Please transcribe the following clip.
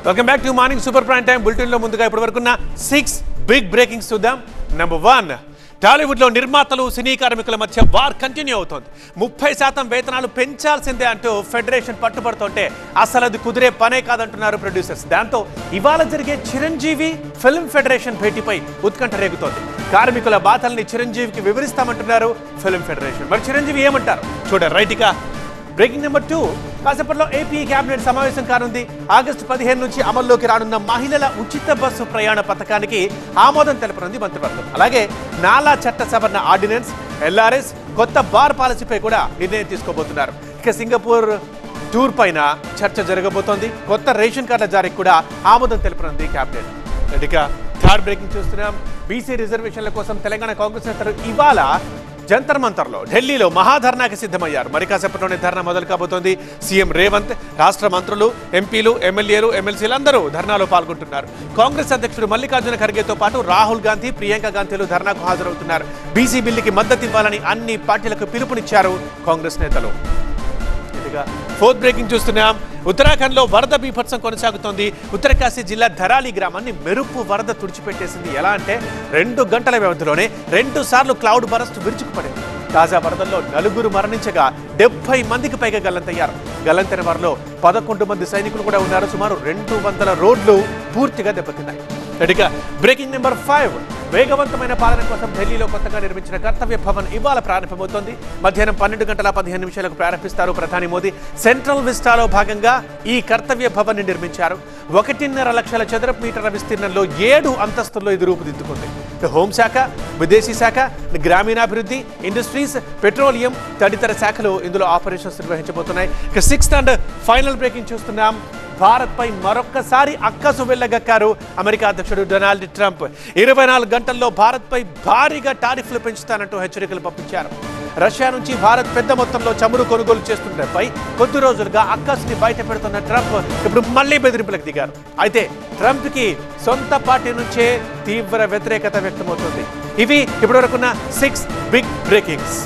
Welcome back to morning super prime time bulletin లో ముందుగా ఇప్పటివరకున్న 6 big breakings చూద్దాం. Number 1, Tollywood లో నిర్మాతలు సినీ కార్మికుల మధ్య వార్ కంటిన్యూ అవుతోంది. 30% వేతనాలు పెంచాల్సిందే అంటూ ఫెడరేషన్ పట్టుబడుతుంటే అసలు అది కుదిరే పనే కాదంటున్నారు ప్రొడ్యూసర్స్. దాంతో ఇవాళ జరిగే చిరంజీవి ఫిల్మ్ ఫెడరేషన్ భేటీపై ఉత్కంఠ రేగుతోంది. కార్మికుల బాధల్ని చిరంజీవికి వివరిస్తామంటున్నారు ఫిల్మ్ ఫెడరేషన్. మరి చిరంజీవి ఏమంటారు చూడండి. రైట్గా బ్రేకింగ్ నెంబర్ 2, కాసేపట్లో ఏపీ కేబినెట్ సమావేశం కానుంది. ఆగస్టు 15 నుంచి అమల్లోకి రానున్న మహిళల ఉచిత బస్సు ప్రయాణ పథకానికి ఆమోదం తెలపనుంది మంత్రివర్గం. అలాగే నాలా చట్ట సవరణ ఆర్డినెన్స్, ఎల్ఆర్ఎస్, కొత్త బార్ పాలసీపై కూడా నిర్ణయం తీసుకోబోతున్నారు. ఇక సింగపూర్ టూర్ పైన చర్చ జరగబోతోంది. కొత్త రేషన్ కార్డుల జారీకి కూడా ఆమోదం తెలపనుంది కేబినెట్. ఇక థర్డ్ బ్రేకింగ్ చూస్తున్నాం. బీసీ రిజర్వేషన్ల కోసం తెలంగాణ కాంగ్రెస్ నేతలు ఇవాళ జంతర్ మంతర్లో ఢిల్లీలో మహాధర్నాకి సిద్ధమయ్యారు. మరి కాసేపట్లోనే ధర్నా మొదలు కాబోతోంది. సీఎం రేవంత్, రాష్ట్ర మంత్రులు, ఎంపీలు, ఎమ్మెల్యేలు, ఎమ్మెల్సీలు అందరూ ధర్నాలో పాల్గొంటున్నారు. కాంగ్రెస్ అధ్యక్షుడు మల్లికార్జున ఖర్గేతో పాటు రాహుల్ గాంధీ, ప్రియాంక గాంధీలు ధర్నాకు హాజరవుతున్నారు. బీసీ బిల్లుకి మద్దతు ఇవ్వాలని అన్ని పార్టీలకు పిలుపునిచ్చారు కాంగ్రెస్ నేతలు. ఫోర్త్ బ్రేకింగ్ చూస్తున్నాం. ఉత్తరాఖండ్ లో వరద బీభత్సం కొనసాగుతోంది. ఉత్తరకాశీ జిల్లా ధరాలి గ్రామాన్ని మెరుపు వరద తుడిచిపెట్టేసింది. ఎలా అంటే 2 గంటల వ్యవధిలోనే 2 సార్లు క్లౌడ్ బరస్ట్ విరుచుకుపడింది. తాజా వరదల్లో 4 మరణించగా 70 మందికి పైగా గల్లంతయ్యారు. గల్లంతైన వారిలో 11 మంది సైనికులు కూడా ఉన్నారు. సుమారు 200 రోడ్లు పూర్తిగా దెబ్బతిన్నాయి. ఇక బ్రేకింగ్ నెంబర్ 5, వేగవంతమైన పాలన కోసం ఢిల్లీలో కొత్తగా నిర్మించిన కర్తవ్య భవన్ ఇవాళ ప్రారంభమవుతోంది. మధ్యాహ్నం 12:15 ప్రారంభిస్తారు ప్రధాని మోదీ. సెంట్రల్ విస్టాలో భాగంగా ఈ కర్తవ్య భవన్ ని నిర్మించారు. 1.5 లక్షల చదరపు మీటర్ల విస్తీర్ణంలో 7 అంతస్తుల్లో ఇది రూపుదిద్దుకుంది. హోంశాఖ, విదేశీ శాఖ, గ్రామీణాభివృద్ధి, ఇండస్ట్రీస్, పెట్రోలియం తదితర శాఖలు ఇందులో ఆపరేషన్స్ నిర్వహించబోతున్నాయి. ఇక 6th అండ్ ఫైనల్ బ్రేకింగ్ చూస్తున్నాం. భారత్ పై మరొక్కసారి అక్కసు వెళ్ళగక్కారు అమెరికా అధ్యక్షుడు డొనాల్డ్ ట్రంప్. 24 గంటల్లో భారత్ పై భారీగా టారిఫ్లు పెంచుతానంటూ హెచ్చరికలు పంపించారు. రష్యా నుంచి భారత్ పెద్ద మొత్తంలో చమురు కొనుగోలు చేస్తుండటంపై కొద్ది రోజులుగా అక్కసుని బయట పెడుతున్న ట్రంప్ ఇప్పుడు మళ్లీ బెదిరింపులకు దిగారు. అయితే ట్రంప్ కి సొంత పార్టీ నుంచే తీవ్ర వ్యతిరేకత వ్యక్తమవుతుంది. ఇవి ఇప్పటివరకున్న 6 బిగ్ బ్రేకింగ్స్.